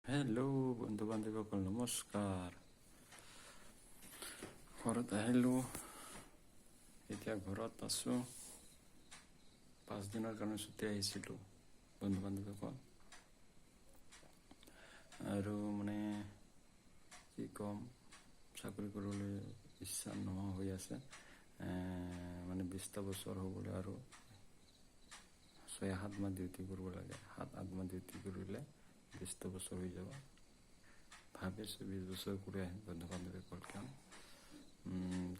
Hello' বন্ধু বান্ধৱীসকল নমস্কাৰ। ঘৰত আহিলোঁ, এতিয়া ঘৰত আছোঁ। 5 দিনৰ কাৰণে ছুটি আহিছিলোঁ বন্ধু বান্ধৱীসকল। আৰু মানে কি ক'ম, চাকৰি কৰিবলৈ ইচ্ছা নোহোৱা হৈ আছে। মানে 20টা বছৰ হ'বলৈ আৰু 6-7 মাহ ডিউটি কৰিব লাগে। 7-8 মাহ ডিউটি কৰিলে 20টা বছৰ হৈ যাব। ভাবিছোঁ 20 বছৰ কৰি আহিম বন্ধু বান্ধৱীসকল।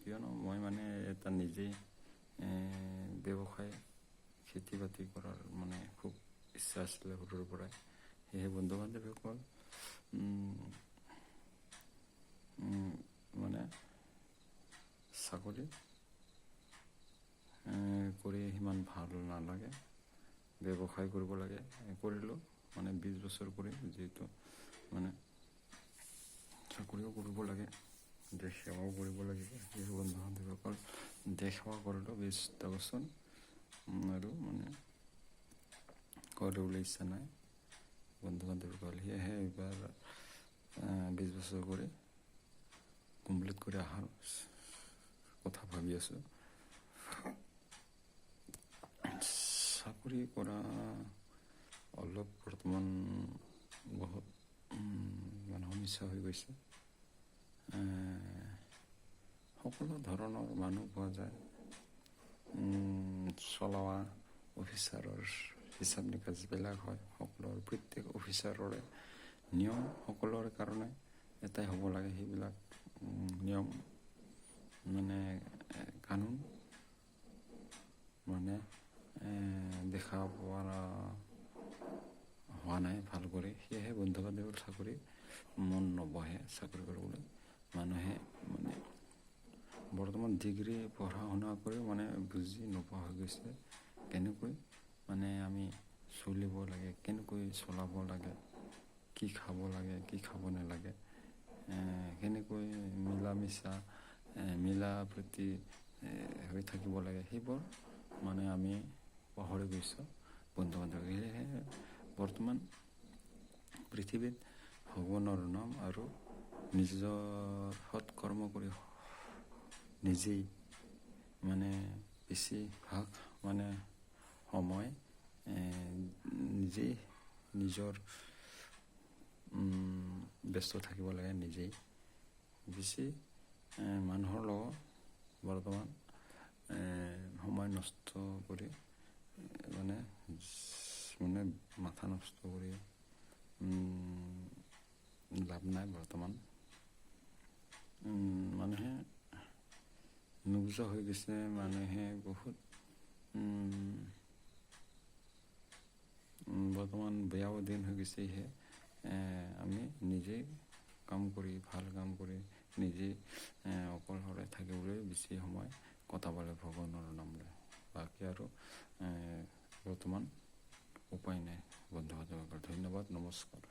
কিয়নো মই মানে এটা নিজেই ব্যৱসায় খেতি বাতি কৰাৰ মানে খুব ইচ্ছা আছিলে সৰুৰ পৰাই। সেয়েহে বন্ধু বান্ধৱীসকল মানে চাকৰি কৰি সিমান ভাল নালাগে, ব্যৱসায় কৰিব লাগে। কৰিলোঁ মানে 20 বছৰ কৰি, যিহেতু মানে চাকৰিও কৰিব লাগে, দেশ সেৱাও কৰিব লাগিব। সেই বন্ধু বান্ধৱীসকল দেশ সেৱা কৰিলোঁ 20টা বছৰ আৰু মানে কৰিবলৈ ইচ্ছা নাই বন্ধু বান্ধৱীসকল। সেয়েহে এইবাৰ 20 বছৰ কৰি কমপ্লিট কৰি অহাৰ কথা ভাবি আছোঁ। চাকৰি কৰা অলপ বৰ্তমান বহুত মানে সমস্যা হৈ গৈছে। সকলো ধৰণৰ মানুহ পোৱা যায়। চলোৱা অফিচাৰৰ হিচাপ নিকাচ বেলেগ হয়। প্ৰত্যেক অফিচাৰৰে নিয়ম সকলোৰে কাৰণে এটাই হ'ব লাগে। সেইবিলাক নিয়ম মানে কানুন মানে দেখা পোৱা হোৱা নাই ভাল কৰি। সেয়েহে বন্ধু বান্ধৱীৰ চাকৰি মন নবহে চাকৰি কৰিবলৈ। মানুহে মানে বৰ্তমান ডিগ্ৰী পঢ়া শুনা কৰি মানে বুজি নোপোৱা হৈ গৈছে, কেনেকৈ মানে আমি চলিব লাগে, কেনেকৈ চলাব লাগে, কি খাব লাগে, কি খাব নালাগে, কেনেকৈ মিলা প্ৰীতি হৈ থাকিব লাগে, সেইবোৰ মানে আমি পাহৰি গৈছোঁ বন্ধু বান্ধৱী। সেয়েহে বৰ্তমান পৃথিৱীত ভগৱানৰ নাম আৰু নিজৰ সৎ কৰ্ম কৰি নিজেই মানে বেছিভাগ মানে সময় নিজেই নিজৰ ব্যস্ত থাকিব লাগে। নিজেই বেছি মানুহৰ লগত বৰ্তমান সময় নষ্ট কৰি মানে মাথা নষ্ট কৰি লাভ নাই। বৰ্তমান মানুহে নুবুজা হৈ গৈছে। মানুহে বহুত বৰ্তমান বেয়াও দিন হৈ গৈছে। সেয়ে আমি নিজেই কাম কৰি, ভাল কাম কৰি নিজেই অকলশৰে থাকিবলৈ বেছি সময় কটাব লাগে ভগৱানৰ নাম লৈ। বাকী আৰু বৰ্তমান উপায় নাই বন্ধু বান্ধৱীসকল। ধন্যবাদ, নমস্কাৰ।